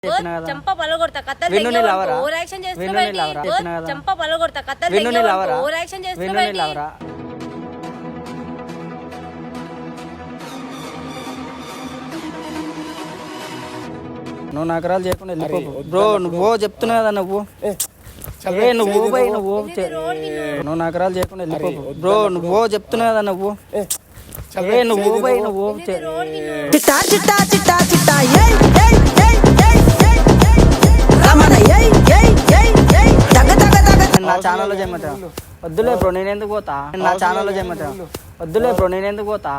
చంప పలగొడతా కథలు over action చేస్తున్నావు చంప పలగొడతా కథలు ఓవర్ యాక్షన్ చేస్తున్నావు నువ్వు నగరాలు చేయకుండా వెళ్ళిపో బ్రో. నువ్వు చెప్తున్నా కదా నువ్వు నువ్వు నగరాలు చేయకుండా వెళ్ళిపో బ్రో. నువ్వు చెప్తున్నా కదా నువ్వు నా ఛానల్లో చేయమంటా వద్దులే బ్రో, నేను ఎందుకు పోతా? నా ఛానల్లో చేయమంటా వద్దులే బ్రో, నేను ఎందుకు పోతా?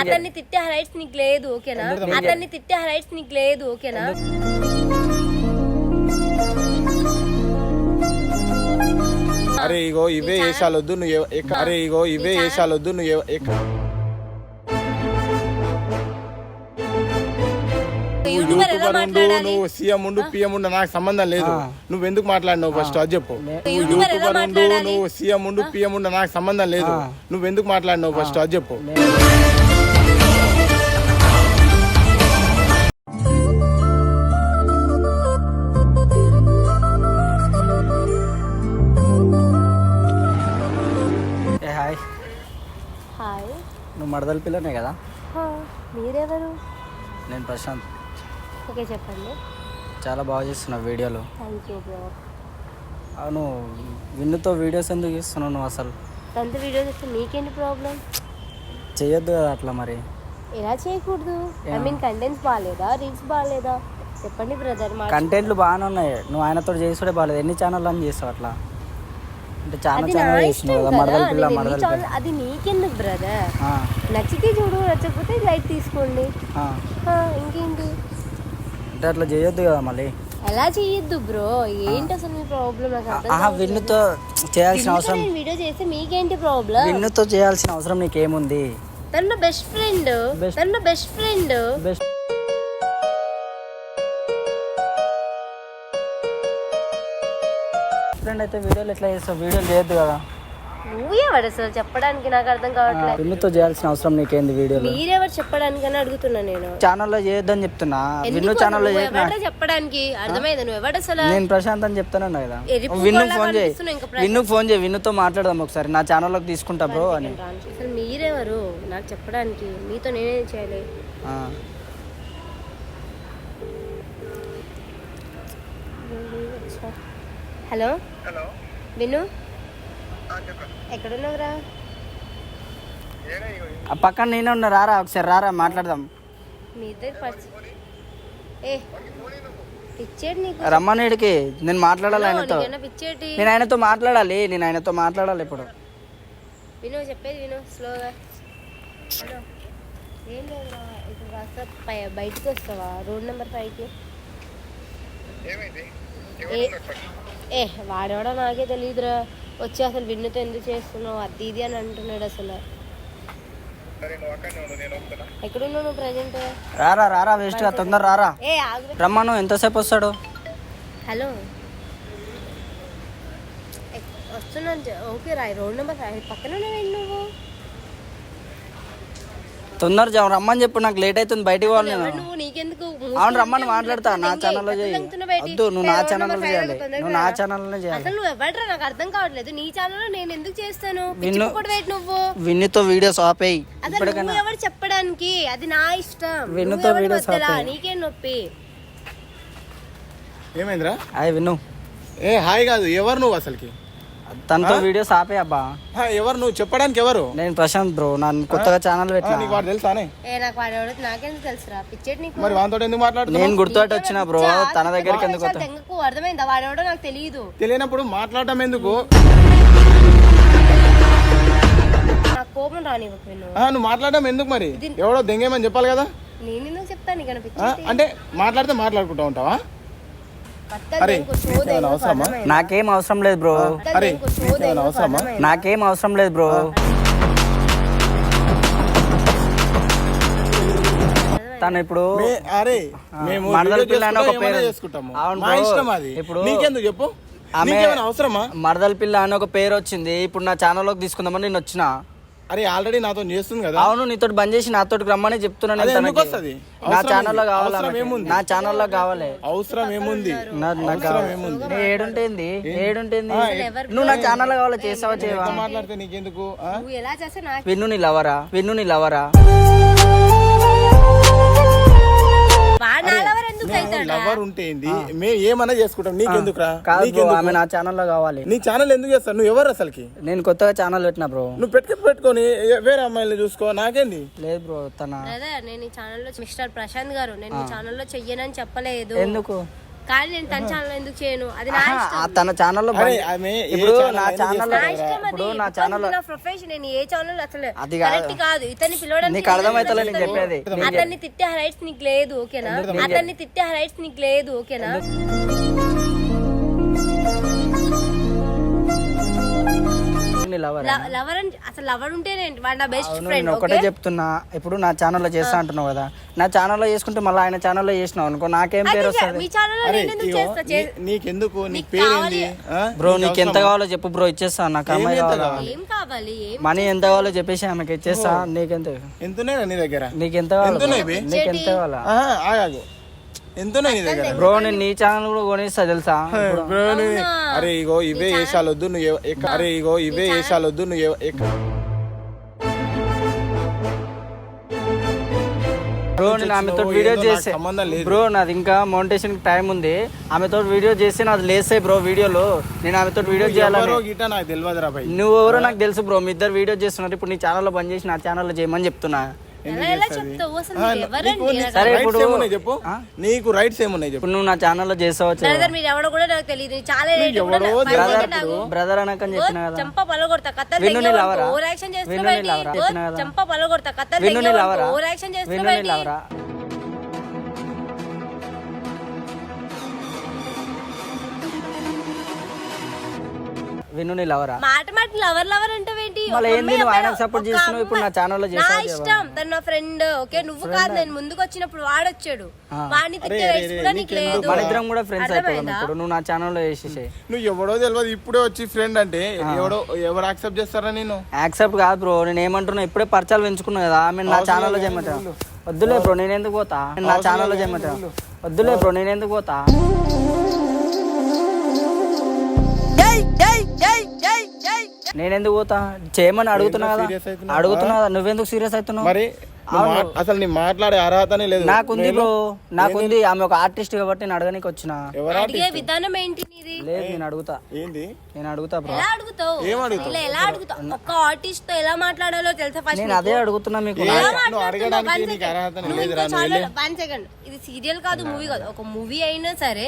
అతన్ని తిట్టే రైట్స్ నీకు లేదు, ఓకేనా? అతన్ని తిట్టే రైట్స్ నీకు లేదు, ఓకేనా? అరే ఇగో ఇవే వేసాలొద్దు నువ్వు అరే ఇగో ఇవే వేసాలొద్దు నువ్వు యూట్యూబర్ ఉండు, నువ్వు సీఎం ఉండు, పిఎం ఉండు, నాకు సంబంధం లేదు. నువ్వు ఎందుకు మాట్లాడినావు ఫస్ట్ అది చెప్పు. యూట్యూబర్ ఉండు, నువ్వు సీఎం ఉండు, పిఎం ఉండు, నాకు సంబంధం లేదు. నువ్వు ఎందుకు మాట్లాడినావు ఫస్ట్ అది చెప్పు. హాయ్ హాయ్, నువ్వు మడదల పిల్లనే కదా? మీరెవరు? నేను ప్రశాంత్. ఓకే చెప్పండి. చాలా బాగా చేస్తున్నావు వీడియోలు. Thank you bro. అవును, విన్నుతో వీడియోస్ ఎందుకు చేస్తున్నావు నువ్వు? అసలు తనతో వీడియోస్ వస్తే మీకేంటి ప్రాబ్లం? చేయొద్దు కదా అట్లా. మరి ఎలా చేయకూడదు? ఐ మీన్ కంటెంట్స్ బాగాలేదా, రీల్స్ బాగాలేదా? చెప్పండి బ్రదర్. కంటెంట్లు బాగానే ఉన్నాయి, నువ్వు ఆయనతో చేసుడే బాగాలేదు. ఎన్ని ఛానల్ అని చేస్తావు అట్లా? అంటే చాలా ఛానల్ చేసినావు కదా, మడదల పిల్ల మడదల పిల్ల. అది నీకెందుకు బ్రదర్? నచ్చితే చూడు, నచ్చకపోతే లైక్ తీసుకోండి, ఇంకేంటి. అంటే అట్లా చేయొద్దు కదా మళ్ళీ. ఎలా చేయొద్దు బ్రో? ఏంటి అసలు మీ ప్రాబ్లం? విన్నుతో చేయాల్సిన అవసరం, వీడియో చేస్తే మీకేంటి ప్రాబ్లం? విన్నుతో చేయాల్సిన అవసరం నీకేముంది? తన బెస్ట్ ఫ్రెండ్, తన బెస్ట్ ఫ్రెండ్. బెస్ట్ ఫ్రెండ్ అయితే వీడియోలు ఎట్లా చేస్తావు? వీడియోలు చేయొద్దు కదా. నువ్వెవడు అసలు చెప్పడానికి? నాకు అర్థం కావట్లేదు. విన్నుతో చేయాల్సిన అవసరం నీకేంది వీడియోలు? మీరెవరు చెప్పడానికి అని అడుగుతున్నా నేను. ఛానల్లో చేయొద్దని చెప్తున్నా. విన్ను ఛానల్లో చెప్పడానికి అర్థమైంది. నువ్వు ఎవడు అసలు? నేను ప్రశాంత్ అని చెప్తానన్నా కదా. విన్నుకు ఫోన్ చేయి, విన్నుకు ఫోన్ చేయి, విన్నుతో మాట్లాడదాం ఒకసారి. నా ఛానల్లోకి తీసుకుంటా బ్రో అని. అసలు మీరెవరు నాకు చెప్పడానికి? మీతో నేనేం చేయాలి? హలో విను, ఎక్కడున్నావురా? ఆ పక్కన నేనే ఉన్నా, రారా ఒకసారి రారా మాట్లాడదాం. మీ ఇద్దరు పిచ్చేటి నీకు. రమ్మనేడికి నేను మాట్లాడాలి ఆయనతో. పిచ్చేటి నేను ఆయనతో మాట్లాడాలి, నేను ఆయనతో మాట్లాడాలి ఇప్పుడు. విను, చెప్పేది విను స్లోగా. ఏం లేదు, ఇప్పుడు కాస్త బయటకు వస్తావా? రోడ్ నెంబర్ 5కి. వాడేవాడో నాకే తెలియదురా. వచ్చి అసలు విన్నుతో ఎందుకు చేస్తున్నావు అది ఇది అని అంటున్నాడు అసలు. ఎక్కడున్నావు నువ్వు ప్రజెంట్? రారా రారా, వేస్ట్ గా తొందర రారా. రమ్మను, ఎంతసేపు వస్తాడు? హలో వస్తున్నాను. ఓకే రా, రోడ్ నెంబర్ 5 పక్కన నువ్వు. తొందర రమ్మని చెప్పు, నాకు లేట్ అవుతుంది, బయటికి పోవాలి నేను. అవును రమ్మని మాట్లాడతా. నా ఛానల్లో చేయి. వద్దు, నువ్వు నా ఛానల్లో చేయాలి, నువ్వు నా ఛానల్లో చేయాలి. అసలు నువ్వు ఎవడ్రా? నాకు అర్థం కావట్లేదు. నీ ఛానల్లో నేను ఎందుకు చేస్తాను? నువ్వు విన్నుతో వీడియోస్ ఆపేయి ఇప్పటికైనా. ఎవరు చెప్పడానికి? అది నా ఇష్టం. విన్నుతో వీడియోస్ ఆపేయి, నీకేం నొప్పి? ఏమైందిరా? హాయ్ విన్ను. హాయ్ కాదు, ఎవరు నువ్వు అసలుకి? తనతో వీడియోస్ ఆపే అబ్బా. ఎవరు నువ్వు చెప్పడానికి? ఎవరు? నేను ప్రశాంత్ బ్రో, నన్ను కొత్తగా ఛానల్ పెట్టినా. నీకు వాడు తెలుసానే? నాకు వాడు నాకెందుకు తెలుసురా? పిచ్చేటి నీకు. మరి వాడితో ఎందుకు మాట్లాడుతున్నావు? నేను గుర్తుపట్టి వచ్చిన బ్రో, తన దగ్గరికి ఎందుకు? అర్థమైందా? వాడెవడో నాకు తెలియదు. తెలియనప్పుడు మాట్లాడటం ఎందుకు? నాకు కోపం రానివ్వకు. నువ్వు మాట్లాడటం ఎందుకు? మరి ఎవడో దెంగేమని చెప్పాలి కదా. నేను ఎందుకు చెప్తాను? అంటే మాట్లాడితే మాట్లాడుకుంటా ఉంటావా? నాకేం అవసరం లేదు బ్రో, నాకేం అవసరం లేదు బ్రో. తను ఇప్పుడు మడదల పిల్ల అని ఒక పేరు ఇప్పుడు నీకెందుకు చెప్పు? ఆమె అవసరమా? మరదల పిల్ల అని ఒక పేరు వచ్చింది. ఇప్పుడు నా ఛానల్లోకి తీసుకుందామని నేను వచ్చిన. అరే ఆల్రెడీ నాతో చేస్తుంది కదా. అవును నీతో బంద్ చేసి నాతో రమ్మని చెప్తున్నాను నేను తనకి. వస్తుంది నా ఛానల్లో కావాలి అవసరం ఏముంది? నా ఛానల్లో కావాలి. అవసరం ఏముంది? అవసరం ఏముంది? ఏడుంటేంది నువ్వు నా ఛానల్లో కావాలి చేస్తావా చేయవా? మాట్లాడితే నీకెందుకు? నువ్వు ఎలా చేస్తే నాకు విన్ను నీ లవరా? విన్ను నీ లవరా? వాడు నా lover ఎందుకు అవుతాడా? లవర్ ఉంటే ఏంది, మేము ఏమన్నా చేసుకుంటాం, నీకెందుకురా? కాదు బ్రో, ఆమె నా ఛానల్లో కావాలి. నీ ఛానల్ ఎందుకు చేస్తావు? నువ్వు ఎవరు అసలుకి? నేను కొత్తగా ఛానల్ పెట్టినా బ్రో. నువ్వు పెట్టుకొని వేరే అమ్మాయిని చూసుకో, నాకేంది? లేదు బ్రో తన బ్రదర్ నేను ఈ ఛానల్లో మిస్టర్ ప్రశాంత్ గారు నేను ఈ ఛానల్లో చెయ్యనని చెప్పలేదు. ఎందుకు కానీ నేను తన ఛానల్ ఎందుకు చేయను? అది నా తన ఛానల్లో ఇప్పుడు నా ఛానల్లో ఇప్పుడు నా ఛానల్లో ప్రొఫెషన్. నేను ఏ ఛానల్ అసలు అది కరెక్ట్ కాదు. ఇతన్ని పిలవడానికి నీకు అర్థమైతలే నేను చెప్పేది. అతన్ని తిట్టే రైట్స్ నీకు లేదు, ఓకేనా? అతన్ని తిట్టే రైట్స్ నీకు లేదు, ఓకేనా? లవర్ అసలు లవర్ ఉంటేనే వాడు నా బెస్ట్ ఫ్రెండ్. ఒకటే చెప్తున్నా, ఇప్పుడు నా ఛానల్లో చేస్తా అంటున్నావు కదా, నా ఛానల్లో చేసుకుంటే మళ్ళీ ఆయన ఛానల్లో చేసినావు అనుకో నాకేం పేరు వస్తుంది? మీ ఛానల్లో నేను ఎందుకు చేస్తా? నీకెందుకు? నీకు పేరేంది బ్రో? నీకు ఎంత కావాలో చెప్పు బ్రో, ఇచ్చేస్తా. నాకు అమ్మాయి కావాలా? ఏం కావాలి? మనీ ఎంత కావాలో చెప్పేసి ఆమెకి ఇచ్చేస్తా. నీకెంత ఎంతనే నీ దగ్గర? నీకెంత కావాలి? నీకెంత కావాలా? ఎంతనే నీ దగ్గర? బ్రో నేను నీ ఛానల్ కూడా కొనిస్తా తెలుసా? అరే ఇగో ఇవే వేషాలొద్దు నువ్వు. అరే ఇగో ఇవే వేషాలొద్దు నువ్వు. బ్రో నేను ఆమెతో వీడియో చేస్తే బ్రో నాది ఇంకా మౌంటేషన్ టైం ఉంది. ఆమెతో వీడియో చేస్తే నాది లేస్తాయి బ్రో వీడియోలు. నేను ఆమెతో వీడియో చేయాలని నాకు తెలియదురా భయ్. నువ్వు ఎవరో నాకు తెలుసు బ్రో. మీ ఇద్దరు వీడియో చేస్తున్నారు. ఇప్పుడు నీ ఛానల్లో బంద్ చేసి నా ఛానల్లో చేయమని చెప్తున్నా. సరే ఇప్పుడు చెప్పు, నీకు రైట్స్ ఏమున్నాయి చెప్పు. నువ్వు నా ఛానల్లో చేస్తావు. మీరు ఎవడో కూడా నాకు తెలియదు. చాలా బ్రదర్ అనకని చెప్పిన కదా. చంప పలగొడతా కథలు. విన్ను నీ లవరా? ఓవర్ యాక్షన్ విన్ను నీ లవరా? చంప పలగొడతా కథలు. విన్ను నీ లవరా? ఓవర్ యాక్షన్ విన్ను నీ లవరా? విన్ను నీ లవరా? మాట లవర్ లవర్ అంటే ఏంటి? మళ్ళీ ఏంది నువ్వు ఆయనకు సపోర్ట్ చేస్తున్నావు? ఇప్పుడు నా ఛానల్లో నా ఇష్టం. తను నా ఫ్రెండ్, ఓకే? నువ్వు కాదు. నేను ముందుకు వచ్చినప్పుడు వాడొచ్చాడు. వాడిని తిట్టే రైట్స్ కూడా నీకు లేదు. మన ఇద్దరం కూడా ఫ్రెండ్స్ అయిపోయాం. ఇప్పుడు నువ్వు నా ఛానల్లో చేసేసే. నువ్వు ఎవడో తెలియదు, ఇప్పుడే వచ్చి ఫ్రెండ్ అంటే ఎవరు యాక్సెప్ట్ చేస్తారా? నేను యాక్సెప్ట్ కాదు బ్రో. నేను ఏమంటున్నా, ఇప్పుడే పరిచయాలు పెంచుకున్నా కదా. ఆమె నా ఛానల్లో చేయమంటా. వద్దులే బ్రో, నేను ఎందుకు పోతా? నా ఛానల్లో చేయమంటా. వద్దులే బ్రో, నేను ఎందుకు పోతా? నేనెందుకు పోతా? చేయమని అడుగుతున్నా కదా. అడుగుతున్నా కదా. నువ్వెందుకు సీరియస్ అవుతున్నావు? మరి అసలు నీ మాట్లాడే అర్హతనే లేదు. నాకుంది బ్రో, నాకుంది. ఆమె ఒక ఆర్టిస్ట్ కాబట్టి నేను అడగనికి వచ్చిన. అడిగే విధానం ఏంటి నీది? లేదు నేను అడుగుతా. ఏంది? నేను అడుగుతా బ్రో. ఎలా అడుగుతావు? ఎలా అడుగుతావు? ఒక్క ఆర్టిస్ట్ తో ఎలా మాట్లాడాలో తెలుసా? ఫస్ట్ నేను అదే అడుగుతున్నా మీకు. వన్ సెకండ్, ఇది సీరియల్ కాదు, మూవీ కాదు. ఒక మూవీ అయినా సరే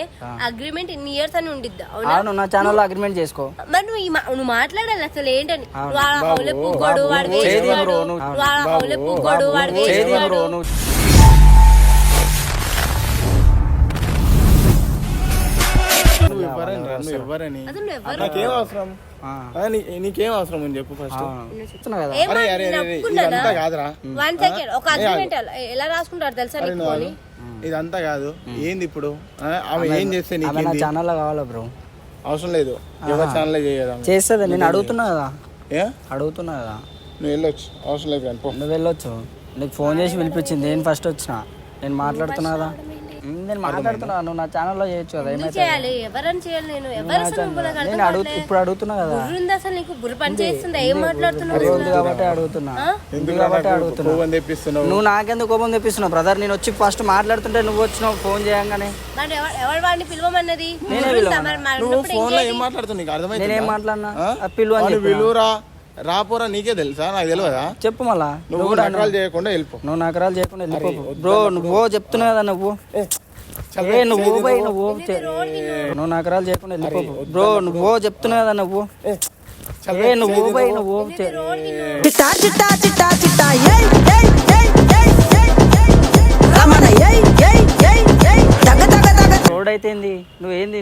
అగ్రిమెంట్ ఇన్ని ఇయర్స్ అని ఉండిద్దా? అవును, నా ఛానల్లో అగ్రిమెంట్ చేసుకో. మరి నువ్వు మాట్లాడాలి అసలు ఏంటని? పుగ్గోడు వాడు పుగ్గోడు వాడు నీకేం అవసరం అని చెప్పు ఫస్ట్. ఇదంతా కాదురా. వన్ సెకండ్, ఒక అగ్రిమెంట్ ఎలా రాసుకుంటారు తెలుసా నీకు? ఇదంతా కాదు. ఏంది ఇప్పుడు ఆమె ఏం చేస్తే నా ఛానల్లో కావాలా బ్రో? అవసరం లేదు, ఎవరి ఛానల్ చేయదా? చేస్తుంది. నేను అడుగుతున్నా కదా. అడుగుతున్నా కదా. నువ్వు వెళ్ళొచ్చు, అవసరం లేదు. నువ్వు వెళ్ళొచ్చు. నీకు ఫోన్ చేసి పిలిపించింది. నేను ఫస్ట్ వచ్చిన. నేను మాట్లాడుతున్నా కదా. నేను మాట్లాడుతున్నా. నువ్వు నా ఛానల్లో చేయొచ్చు కదా. ఇప్పుడు అడుగుతున్నా కదా. ఏం మాట్లాడుతున్నావు కాబట్టి అడుగుతున్నా. నువ్వు నాకెందుకు కోపం తెప్పిస్తున్నావు బ్రదర్? నేను వచ్చి ఫస్ట్ మాట్లాడుతుంటే నువ్వు వచ్చినావు ఫోన్ చేయంగానే. వాడిని పిలవమన్నది నేనేం మాట్లాడినా? పిలువ అని పిలువురా, రాపోరా, నీకే తెలుసా? నాకు తెలియదా? చెప్పు. మళ్ళా నువ్వు నకరాలు చేయకుండా వెళ్ళిపో. నువ్వు నకరాలు చేయకుండా వెళ్ళిపో బ్రో. నువ్వు చెప్తున్నావు కదా. నువ్వు నువ్వు నకరాలు చేయకుండా వెళ్ళిపో బ్రో. నువ్వు చెప్తున్నావు కదా. నువ్వు రోడ్ అయితే నువ్వేంది?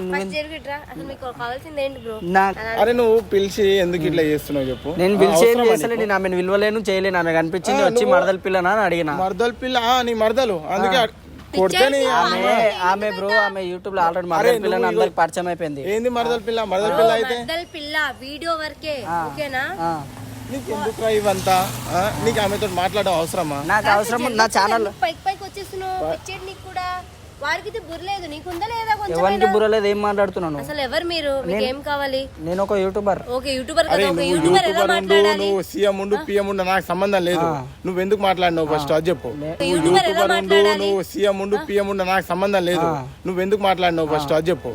అరే నువ్వు పిలిచి ఎందుకు ఇట్లా చేస్తున్నావు చెప్పు. నేను పిలిచి ఏం చేస్తలే. నేను ఆమెను విలువలేను, చేయలేను. ఆమె కనిపించింది, వచ్చి మరదల పిల్లనా అని అడిగిన. మరదల పిల్ల? నీ మరదలు అందుకే ఆమె బ్రో. ఆమె యూట్యూబ్ లో ఆల్రెడీ మరదల పిల్లని అందరికి పరిచయం అయిపోయింది. ఏంది మరదల పిల్ల? మరదల పిల్ల అయితే పిల్ల వీడియో వరకే, ఓకేనా? నీకు ఎందుకు ఇవంతా నీకు ఆమెతో మాట్లాడడం అవసరమా? నాకు అవసరం నా ఛానల్ పైకి వచ్చేస్తున్నావు వచ్చేది నీకు కూడా వాడికి బుర్రలేదు నీకుందా లేదా కొంచెం ఎవరికి బుర్రలేదు ఏం మాట్లాడుతున్నాను అసలు ఎవరు మీరు మీకు ఏం కావాలి నేను ఒక యూట్యూబర్ ఓకే యూట్యూబర్ కదా ఒక యూట్యూబర్ ఎలా మాట్లాడాలి నువ్వు సీఎం ఉండు పిఎం ఉండు నాకు సంబంధం లేదు. నువ్వు ఎందుకు మాట్లాడినావు ఫస్ట్ అది చెప్పు. యూట్యూబర్ ఎలా మాట్లాడాలి నువ్వు సీఎం ఉండు పిఎం ఉండు నాకు సంబంధం లేదు. నువ్వు ఎందుకు మాట్లాడినావు ఫస్ట్ అది చెప్పు.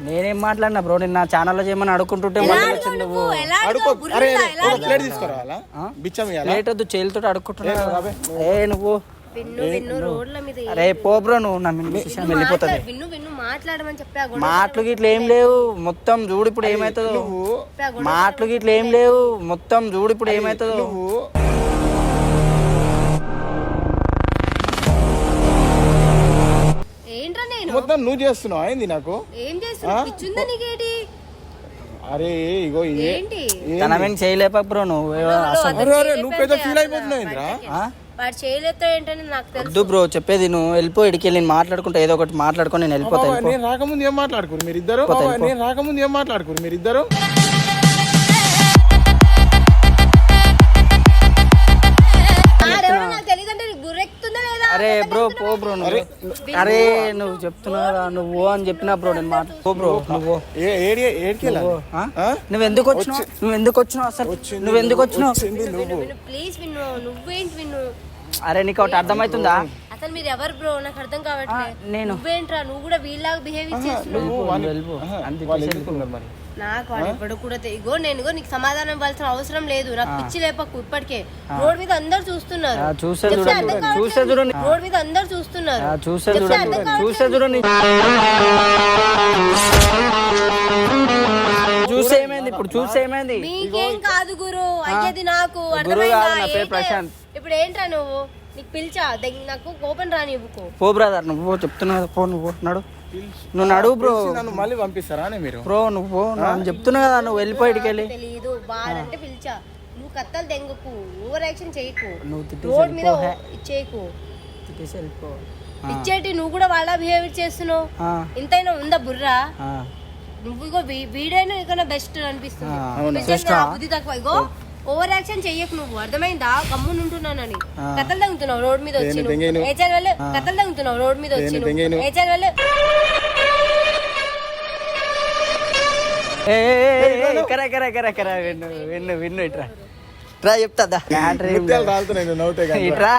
నేనేం మాట్లాడినా బ్రో నేను నా ఛానల్లో చేయమని అడుక్కుంటుంటే నువ్వు అడుకో. అరే ఒక ప్లేట్ తీసుకురావాలా? బిచ్చం ఇవ్వాలా? ప్లేట్ వద్దు చేతులతో అడుక్కుంటున్నా. ఏ నువ్వు విన్ను రోడ్ల మీద అరే పో బ్రో నువ్వు నా వెళ్ళిపోతుంది. విన్ను మాట్లాడమని చెప్పా మాటలు గిట్ల ఏం లేవు మొత్తం చూడు ఇప్పుడు ఏమవుతుందో. మాటలు గిట్ల ఏం లేవు మొత్తం చూడు ఇప్పుడు ఏమవుతుందో. నువ్వు ఏంట్రా నేను మొత్తం నువ్వు చేస్తున్నావు అయింది నాకు. ఏం చేస్తున్నా పిచ్చుందా నీకేటి అరే ఇగో ఏంటి తనమేం చేయలేపా బ్రో నువ్వు నువ్వు పెద్ద ఫీల్ అయిపోతున్నావు ఏంద్రా? వాడు చేయలేతో ఏంటని నాకు తెలుసు వద్దు బ్రో చెప్పేది నువ్వు వెళ్ళిపో ఇడికి నేను మాట్లాడుకుంటా ఏదో ఒకటి మాట్లాడుకొని నేను వెళ్ళిపోతా. నేను రాకముందు ఏం మాట్లాడుకోరు మీరిద్దరు? నేను రాకముందు ఏం మాట్లాడుకోరు మీరిద్దరు? నాకు తెలియదంటే నీకు బుర్రెక్కుతుందా లేదా అరే బ్రో పో బ్రో నువ్వు. అరే నువ్వు చెప్తున్నావు నువ్వు అని చెప్పినా బ్రో నేను పో బ్రో నువ్వు నువ్వు ఎందుకు వచ్చినావు అసలు నువ్వు ఎందుకు వచ్చినావు? ప్లీజ్ విన్ను నువ్వేంటి విన్ను అరే నీకు ఒకటి అర్థమవుతుందా? అసలు మీరు ఎవరు బ్రో నాకు అర్థం కావట్లేదు. నేను నువ్వేంట్రా నువ్వు కూడా వీళ్ళలాగా బిహేవ్ చేస్తున్నావు. నాకు వాడు కూడా ఇగో నేను నీకు సమాధానం ఇవ్వాల్సిన అవసరం లేదు. నాకు పిచ్చి లేపకు ఇప్పటికే రోడ్ మీద అందరు చూస్తున్నారు. రోడ్ మీద అందరు చూస్తున్నారు. చూసేమైంది ఇప్పుడు చూసేమైంది మీకేం కాదు గురు అయ్యేది నాకు అర్థమైందా? ఇప్పుడు ఏంట్రా నువ్వు నీకు పిలిచా నాకు కోపం రానివ్వుకో. పో బ్రదర్ నువ్వు చెప్తున్నా పో నువ్వు నడు నువ్వు నడు బ్రో. నన్ను మళ్ళీ పంపిస్తారా మీరు? బ్రో నువ్వు చెప్తున్నా కదా నువ్వు వెళ్ళిపోయికి వెళ్ళి తెలీదు బాధంటే పిలిచా. నువ్వు కత్తలు దెంగకు ఓవర్ యాక్షన్ చేయకు రోడ్ మీద చేయకు ఇచ్చేటి నువ్వు కూడా వాళ్ళ బిహేవియర్ చేస్తున్నావు. ఇంతైనా ఉందా బుర్రా? నువ్వు ఇగో వీడైనా ఇకన్నా బెస్ట్ అనిపిస్తుంది. బుద్ధి తక్కువ ఇగో ఓవర్ యాక్షన్ చెయ్యకు నువ్వు అర్థమైందా? గమ్మున ఉంటున్నానని కథలు తగ్గుతున్నావు రోడ్ మీద వచ్చి కథలు తగ్గుతున్నావు రోడ్ మీద వచ్చి విన్ను ఇట్రా ట్రా చెప్తా ఇట్రా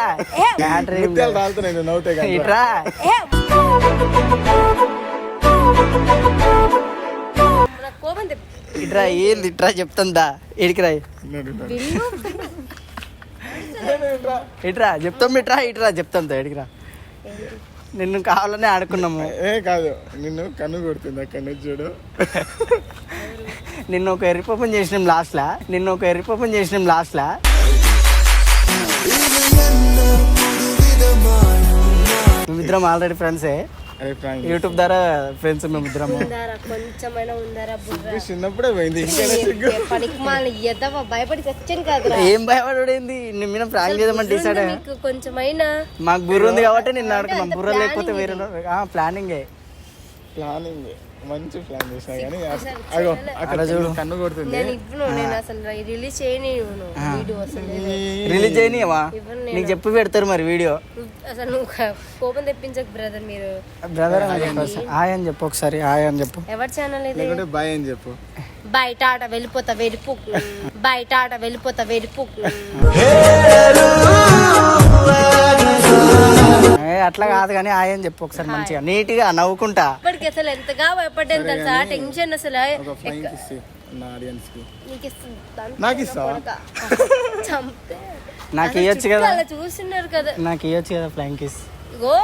కోపం ఇట్రా ఏంది ఇట్రా చెప్తుందా ఇడికిరా ఇట్రా చెప్తాం ఇట్రా చెప్తాం ఇడికిరా. నిన్ను కావాలనే ఆడుకున్నాము. కాదు నిన్ను కన్ను కొడుతుంది అక్కడ నుంచి చూడు. నిన్ను ఒక ఎర్రిపప్పం చేసినాం లాస్ట్ లా మేమిద్దరం ఆల్రెడీ ఫ్రెండ్సే యూట్యూబ్ ద్వారా ఫ్రెండ్స్ మేమిద్దరం. చిన్నప్పుడే పోయింది భయపడి చచ్చాను కదా. ఏం భయపడేంది నీ మీద ప్రాంక్ చేద్దామని డిసైడ్ కొంచెమైనా మాకు బుర్ర ఉంది కాబట్టి నిన్ను అడుగుతున్నాం. బుర్ర లేకపోతే వేరే ప్లానింగ్ మంచి ప్లాన్ చేసినా కానీ అక్కడ చూడు కన్ను కొడుతుంది. రిలీజ్ చేయనివా నీకు చెప్పి పెడతారు మరి వీడియో. అసలు నువ్వు కోపం తెప్పించకు బ్రదర్. మీరు బ్రదర్ హాయ్ అని చెప్పు ఒకసారి హాయ్ అని చెప్పు. ఎవరి ఛానల్ ఇది? బాయ్ అని చెప్పు. బయట ఆట వెళ్ళిపోతా వెరిపు అట్లా కాదు కానీ హాయ్ అని చెప్పు ఒకసారి మంచిగా నీట్ గా నవ్వుకుంటా. ఇప్పటికి అసలు ఎంతగా భయపడ్డాను తెలుసా? టెన్షన్ అసలు నాకు ఇవ్వచ్చు కదా చూస్తున్నారు కదా నాకు ఇవ్వచ్చు కదా ఫ్లైంగ్ కిస్. ఇగో